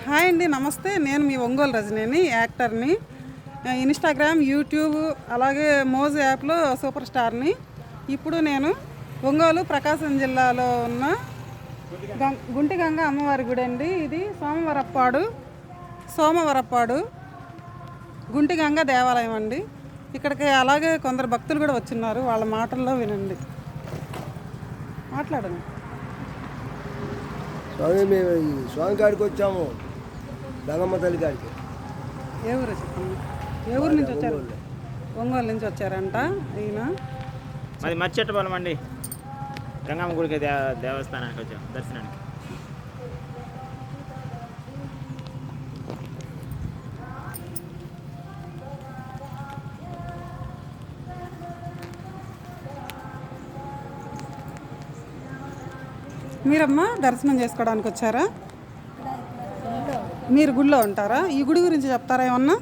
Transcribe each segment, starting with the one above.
Hi అండి, నమస్తే. నేను మీ ఒంగోలు రజనీని, యాక్టర్ని. ఇన్స్టాగ్రామ్, యూట్యూబ్, అలాగే మోజ్ యాప్లో సూపర్ స్టార్ని. ఇప్పుడు నేను ఒంగోలు ప్రకాశం జిల్లాలో ఉన్న గుంటిగంగ అమ్మవారి గుడి అండి. ఇది సోమవరప్పాడు గుంటిగంగ దేవాలయం అండి. ఇక్కడికి అలాగే కొందరు భక్తులు కూడా వచ్చిన్నారు. వాళ్ళ మాటల్లో వినండి. మాట్లాడండి. స్వామి, మేము ఈ స్వామి కాడికి వచ్చాము, గంగమ్మ తల్లి కాడికి. ఏ ఊరు చెప్పండి? ఏ ఊరు నుంచి వచ్చారు? ఒంగోలు నుంచి వచ్చారంట ఈయన. మాది మర్చెట్టపాలెం అండి. గంగమ్మ గుడికి దేవస్థానానికి వచ్చాం దర్శనానికి. మీరమ్మా దర్శనం చేసుకోవడానికి వచ్చారా? మీరు గుడిలో ఉంటారా? ఈ గుడి గురించి చెప్తారా ఏమన్నా?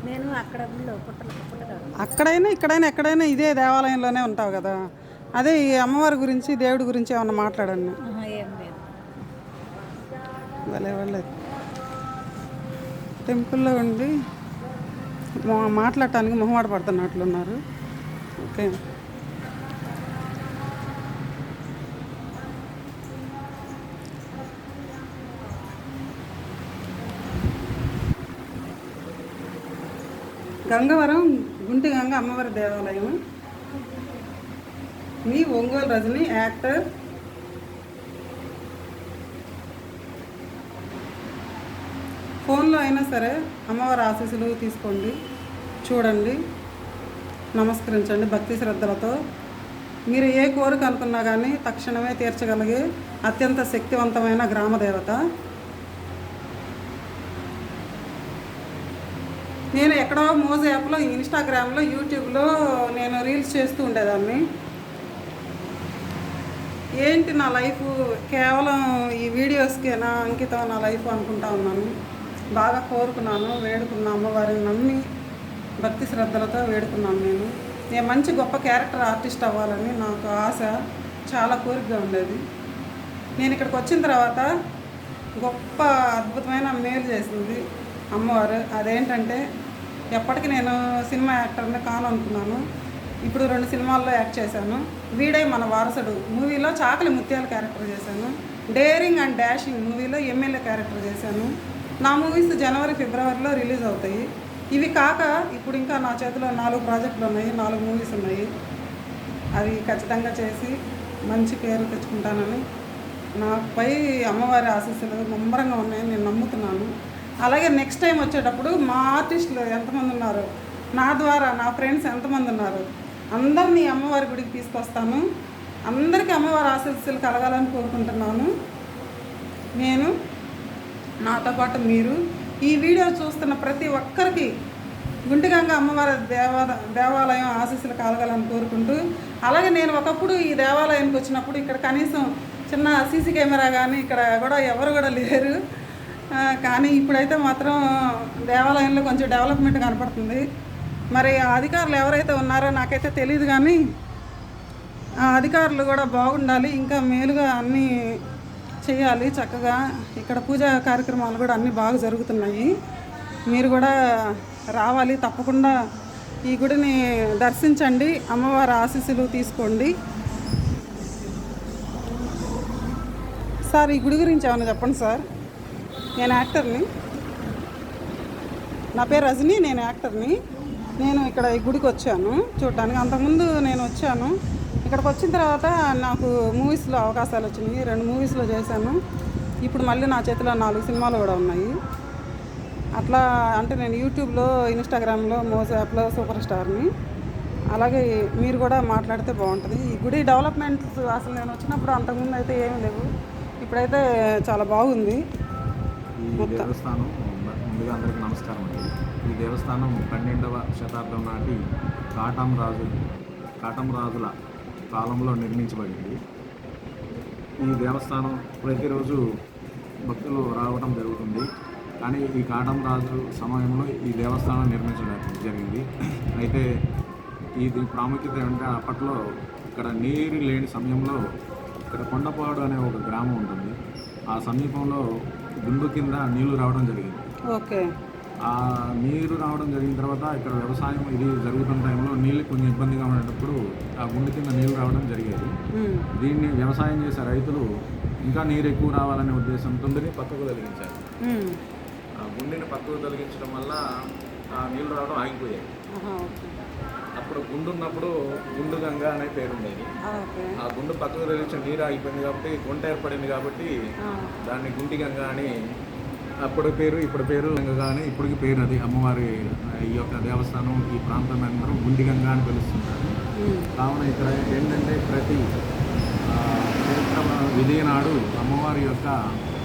నేను అక్కడ అక్కడైనా ఇక్కడైనా ఎక్కడైనా ఇదే దేవాలయంలోనే ఉంటావు కదా. అదే ఈ అమ్మవారి గురించి, దేవుడి గురించి ఏమన్నా మాట్లాడండి. ఏం లేదు. భలే వాళ్ళే టెంపుల్లో ఉండి మాట్లాడటానికి మొహమాట పడుతున్నట్లున్నారు. ఓకే. గంగవరం గుంటిగంగ అమ్మవారి దేవాలయం. మీ ఒంగోలు రజని, యాక్టర్. ఫోన్లో అయినా సరే అమ్మవారి ఆశీస్సులు తీసుకోండి, చూడండి, నమస్కరించండి భక్తి శ్రద్ధలతో. మీరు ఏ కోరిక అనుకున్నా కానీ తక్షణమే తీర్చగలిగే అత్యంత శక్తివంతమైన గ్రామదేవత. నేను ఎక్కడో మోజ్ యాప్లో, ఇన్స్టాగ్రామ్లో, యూట్యూబ్లో నేను రీల్స్ చేస్తూ ఉండేదాన్ని. ఏంటి నా లైఫ్ కేవలం ఈ వీడియోస్కేనా అంకితం నా లైఫ్ అనుకుంటా ఉన్నాను. బాగా కోరుకున్నాను, వేడుకున్నాను, అమ్మవారిని నమ్మి భక్తి శ్రద్ధలతో వేడుకున్నాను. నేను మంచి గొప్ప క్యారెక్టర్ ఆర్టిస్ట్ అవ్వాలని నాకు ఆశ, చాలా కోరికగా ఉండేది. నేను ఇక్కడికి వచ్చిన తర్వాత గొప్ప అద్భుతమైన మేలు చేసింది అమ్మవారు. అదేంటంటే, ఎప్పటికీ నేను సినిమా యాక్టర్ని కాననుకున్నాను. ఇప్పుడు 2 సినిమాల్లో యాక్ట్ చేశాను. వీడే మన వారసుడు మూవీలో చాకలి ముత్యాల క్యారెక్టర్ చేశాను. డేరింగ్ అండ్ డాషింగ్ మూవీలో ఎమ్మెల్యే క్యారెక్టర్ చేశాను. నా మూవీస్ జనవరి, ఫిబ్రవరిలో రిలీజ్ అవుతాయి. ఇవి కాక ఇప్పుడు ఇంకా నా చేతిలో 4 ప్రాజెక్టులు ఉన్నాయి, 4 మూవీస్ ఉన్నాయి. అవి ఖచ్చితంగా చేసి మంచి పేరు తెచ్చుకుంటానని, నాపై అమ్మవారి ఆశీస్సులు ముమ్మరంగా ఉన్నాయని నేను నమ్ముతున్నాను. అలాగే నెక్స్ట్ టైం వచ్చేటప్పుడు మా ఆర్టిస్టులు ఎంతమంది ఉన్నారు, నా ద్వారా నా ఫ్రెండ్స్ ఎంతమంది ఉన్నారు, అందరినీ అమ్మవారి గుడికి తీసుకొస్తాను. అందరికీ అమ్మవారి ఆశీస్సులు కలగాలని కోరుకుంటున్నాను. నేను, నాతో పాటు మీరు, ఈ వీడియో చూస్తున్న ప్రతి ఒక్కరికి గుంటిగంగ అమ్మవారి దేవాలయం ఆశీస్సులు కలగాలని కోరుకుంటూ, అలాగే నేను ఒకప్పుడు ఈ దేవాలయానికి వచ్చినప్పుడు ఇక్కడ కనీసం చిన్న సీసీ కెమెరా కానీ ఇక్కడ కూడా ఎవరు కూడా లేరు. కానీ ఇప్పుడైతే మాత్రం దేవాలయంలో కొంచెం డెవలప్మెంట్ కనపడుతుంది. మరి ఆ అధికారులు ఎవరైతే ఉన్నారో నాకైతే తెలియదు, కానీ ఆ అధికారులు కూడా బాగుండాలి, ఇంకా మేలుగా అన్నీ చేయాలి చక్కగా. ఇక్కడ పూజా కార్యక్రమాలు కూడా అన్నీ బాగా జరుగుతున్నాయి. మీరు కూడా రావాలి, తప్పకుండా ఈ గుడిని దర్శించండి, అమ్మవారి ఆశీస్సులు తీసుకోండి. సార్, ఈ గుడి గురించి ఏమైనా చెప్పండి సార్. నేను యాక్టర్ని, నా పేరు రజని, నేను యాక్టర్ని. నేను ఇక్కడ ఈ గుడికి వచ్చాను చూడటానికి. అంతకుముందు నేను వచ్చాను. ఇక్కడికి వచ్చిన తర్వాత నాకు మూవీస్లో అవకాశాలు వచ్చినాయి. 2 మూవీస్లో చేశాను. ఇప్పుడు మళ్ళీ నా చేతిలో 4 సినిమాలు కూడా ఉన్నాయి. అట్లా అంటే నేను యూట్యూబ్లో, ఇన్స్టాగ్రామ్లో, మోజ్ యాప్లో సూపర్ స్టార్ని. అలాగే మీరు కూడా మాట్లాడితే బాగుంటుంది. ఈ గుడి డెవలప్మెంట్స్ అసలు నేను వచ్చినప్పుడు అంతకుముందు అయితే ఏమీ లేవు, ఇప్పుడైతే చాలా బాగుంది. ఈ దేవస్థానం ముందుగా అందరికీ నమస్కారం అండి. ఈ దేవస్థానం 12వ శతాబ్దం నాటి కాటం రాజుల కాలంలో నిర్మించబడింది. ఈ దేవస్థానం ప్రతిరోజు భక్తులు రావడం జరుగుతుంది. కానీ ఈ కాటం రాజు సమయంలో ఈ దేవస్థానం నిర్మించడం జరిగింది. అయితే ఇది ప్రాముఖ్యత ఏమంటే, అప్పట్లో ఇక్కడ నీరు లేని సమయంలో ఇక్కడ కొండపాడు అనే ఒక గ్రామం ఉంటుంది. ఆ సమీపంలో గుండు కింద నీళ్లు రావడం జరిగింది. ఓకే. ఆ నీరు రావడం జరిగిన తర్వాత ఇక్కడ వ్యవసాయం ఇది జరుగుతున్న టైంలో నీళ్ళు కొంచెం ఇబ్బందిగా ఉండేటప్పుడు ఆ గుండు కింద నీళ్ళు రావడం జరిగేది. దీన్ని వ్యవసాయం చేసే రైతులు ఇంకా నీరు ఎక్కువ రావాలనే ఉద్దేశంతో పక్కకు తొలగించారు. ఆ గుండెని పక్కకు తొలగించడం వల్ల ఆ నీళ్ళు రావడం ఆగిపోయాయి. అప్పుడు గుండు ఉన్నప్పుడు గుండు గంగ అనే పేరు ఉండేది. ఆ గుండు పక్కకు తొలగించిన నీరు ఆగిపోయింది కాబట్టి గుంట ఏర్పడింది కాబట్టి దాన్ని గుంటి గంగ అని అప్పుడు పేరు, ఇప్పుడు పేరు గంగ అని ఇప్పటికి పేరు. అది అమ్మవారి ఈ యొక్క దేవస్థానం ఈ ప్రాంతం అందరూ గుండి గంగ అని పిలుస్తుంటారు. కావున ఇక్కడ ఏంటంటే ప్రతి చరిత్ర విజయ నాడు అమ్మవారి యొక్క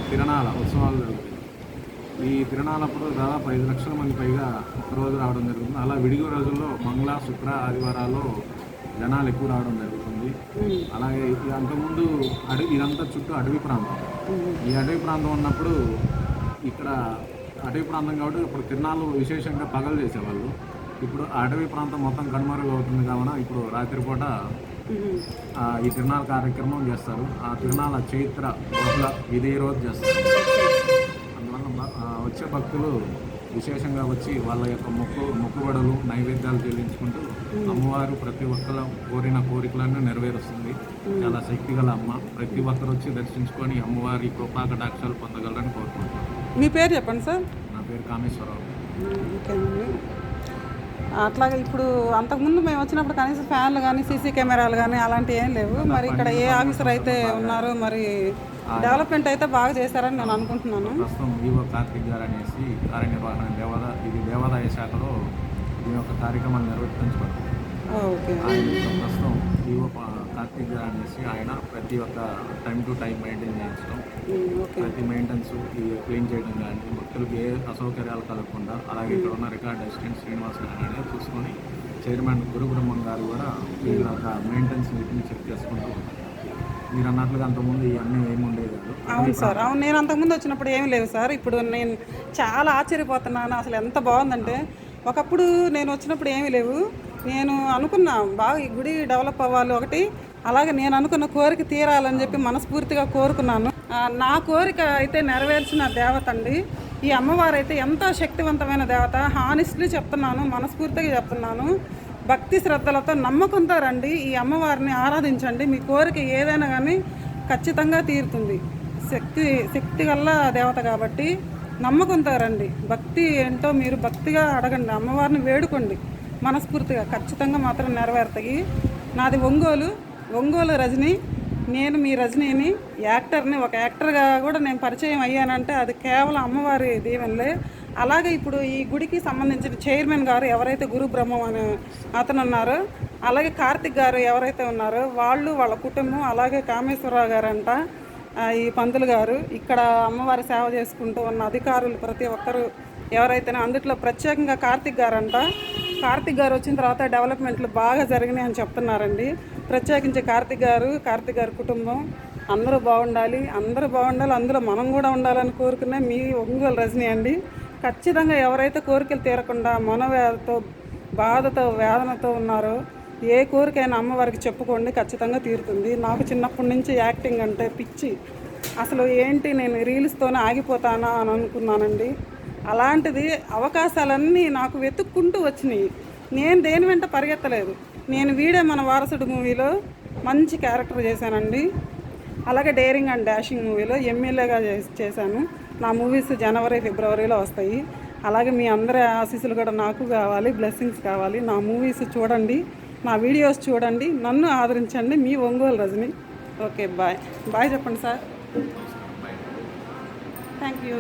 తిరణాల ఉత్సవాలు జరుగుతాయి. ఈ తిరణాలప్పుడు దాదాపు 5 లక్షల మంది పైగా ఒకరోజు రావడం జరుగుతుంది. అలా విడిగు రోజుల్లో మంగళ, శుక్ర, ఆదివారాల్లో జనాలు ఎక్కువ రావడం జరుగుతుంది. అలాగే అంతకుముందు ఇదంతా చుట్టూ అడవి ప్రాంతం. ఈ అడవి ప్రాంతం ఉన్నప్పుడు ఇక్కడ అడవి ప్రాంతం కాబట్టి ఇప్పుడు తిరణాలు విశేషంగా పగలు చేసేవాళ్ళు. ఇప్పుడు అడవి ప్రాంతం మొత్తం కనుమరుగు అవుతుంది కావున ఇప్పుడు రాత్రిపూట ఈ తిరణాల కార్యక్రమం చేస్తారు. ఆ తిరణాల చైత్ర బహుళ ఇదే రోజు చేస్తారు. అందువల్ల వచ్చే భక్తులు విశేషంగా వచ్చి వాళ్ళ యొక్క మొక్కుబడులు నైవేద్యాలు చెల్లించుకుంటూ అమ్మవారు ప్రతి ఒక్కరు కోరిన కోరికలను నెరవేరుస్తుంది. చాలా శక్తిగల అమ్మ. ప్రతి ఒక్కరు వచ్చి దర్శించుకొని అమ్మవారి కృపా కటాక్షాలు పొందగలరని కోరుకుంటున్నాను. మీ పేరు చెప్పండి సార్. నా పేరు కామేశ్వరరావు. ఓకేనండి. అట్లాగే ఇప్పుడు అంతకుముందు మేము వచ్చినప్పుడు కనీసం ఫ్యాన్లు కానీ సీసీ కెమెరాలు కానీ అలాంటివి ఏం లేవు. మరి ఇక్కడ ఏ ఆఫీసర్ అయితే ఉన్నారో మరి డెవలప్మెంట్ అయితే బాగా చేశారని నేను అనుకుంటున్నాను. ప్రస్తుతం ఈవో కార్తిక్ గారు అనేసి కార్యనిర్వహణ దేవాదాయ శాఖలో ఈ యొక్క కార్యక్రమాన్ని నిర్వర్తించబడుతుంది. ప్రస్తుతం ఈవో కార్తిక్ గారు అనేసి ఆయన ప్రతి ఒక్క టైం టు టైం మెయింటైన్ చేయించడం, ప్రతి మెయింటెనెన్స్ క్లీన్ చేయడం కానీ భక్తులకు ఏ అసౌకర్యాలు కలగకుండా, అలాగే ఇక్కడ ఉన్న రికార్డ్ అసిస్టెంట్ శ్రీనివాస్ గారు అనేది చూసుకొని చైర్మన్ గురుబ్రహ్మం గారు కూడా వీళ్ళ యొక్క మెయింటెనెన్స్ వీటిని చెక్ చేసుకుంటూ మీరు అన్నట్లుగా అంతకుముందు ఇవన్నీ ఏమి ఉండేది. అవును సార్, అవును. నేను అంతకుముందు వచ్చినప్పుడు ఏమి లేవు సార్. ఇప్పుడు నేను చాలా ఆశ్చర్యపోతున్నాను. అసలు ఎంత బాగుందంటే ఒకప్పుడు నేను వచ్చినప్పుడు ఏమీ లేవు. నేను అనుకున్నా బాగా ఈ గుడి డెవలప్ అవ్వాలి ఒకటి, అలాగే నేను అనుకున్న కోరిక తీరాలని చెప్పి మనస్ఫూర్తిగా కోరుకున్నాను. నా కోరిక అయితే నెరవేర్చిన దేవత అండి ఈ అమ్మవారు. అయితే ఎంతో శక్తివంతమైన దేవత. హానెస్ట్లీ చెప్తున్నాను, మనస్ఫూర్తిగా చెప్తున్నాను. భక్తి శ్రద్ధలతో నమ్మకంతో రండి, ఈ అమ్మవారిని ఆరాధించండి. మీ కోరిక ఏదైనా కానీ ఖచ్చితంగా తీరుతుంది. శక్తి గల్ల దేవత కాబట్టి నమ్మకంతో రండి. భక్తి ఏంటో మీరు భక్తిగా అడగండి, అమ్మవారిని వేడుకోండి మనస్ఫూర్తిగా. ఖచ్చితంగా మాత్రం నెరవేరుతాయి. నాది ఒంగోలు రజని. నేను మీ రజనీని, యాక్టర్ని. ఒక యాక్టర్గా కూడా నేను పరిచయం అయ్యానంటే అది కేవలం అమ్మవారి దీవెనలే. అలాగే ఇప్పుడు ఈ గుడికి సంబంధించిన చైర్మన్ గారు ఎవరైతే గురు బ్రహ్మం అనే అతను ఉన్నారో, అలాగే కార్తిక్ గారు ఎవరైతే ఉన్నారో వాళ్ళు, వాళ్ళ కుటుంబం, అలాగే కామేశ్వరరావు గారు అంట ఈ పంతులు గారు, ఇక్కడ అమ్మవారి సేవ చేసుకుంటూ ఉన్న అధికారులు ప్రతి ఒక్కరు ఎవరైతే, అందుట్లో ప్రత్యేకంగా కార్తిక్ గారు అంట. కార్తిక్ గారు వచ్చిన తర్వాత డెవలప్మెంట్లు బాగా జరిగినాయి అని చెప్తున్నారండి. ప్రత్యేకించి కార్తిక్ గారు కుటుంబం అందరూ బాగుండాలి, అందులో మనం కూడా ఉండాలని కోరుకునే మీ ఒంగోలు రజనీ అండి. ఖచ్చితంగా ఎవరైతే కోరికలు తీరకుండా మనోవేదతో, బాధతో, వేదనతో ఉన్నారో ఏ కోరికైనా అమ్మవారికి చెప్పుకోండి, ఖచ్చితంగా తీరుతుంది. నాకు చిన్నప్పటి నుంచి యాక్టింగ్ అంటే పిచ్చి. అసలు ఏంటి నేను రీల్స్తోనే ఆగిపోతానా అని అనుకున్నానండి. అలాంటిది అవకాశాలన్నీ నాకు వెతుక్కుంటూ వచ్చినాయి. నేను దేని వెంట పరిగెత్తలేదు. నేను వీడే మన వారసుడు మూవీలో మంచి క్యారెక్టర్ చేశానండి. అలాగే డేరింగ్ అండ్ డాషింగ్ మూవీలో ఎమ్మెల్యేగా చేశాను. నా మూవీస్ జనవరి, ఫిబ్రవరిలో వస్తాయి. అలాగే మీ అందరి ఆశీస్సులు కూడా నాకు కావాలి, బ్లెస్సింగ్స్ కావాలి. నా మూవీస్ చూడండి, నా వీడియోస్ చూడండి, నన్ను ఆదరించండి. మీ ఒంగోలు రజని. ఓకే, బాయ్ చెప్పండి సార్. Thank you.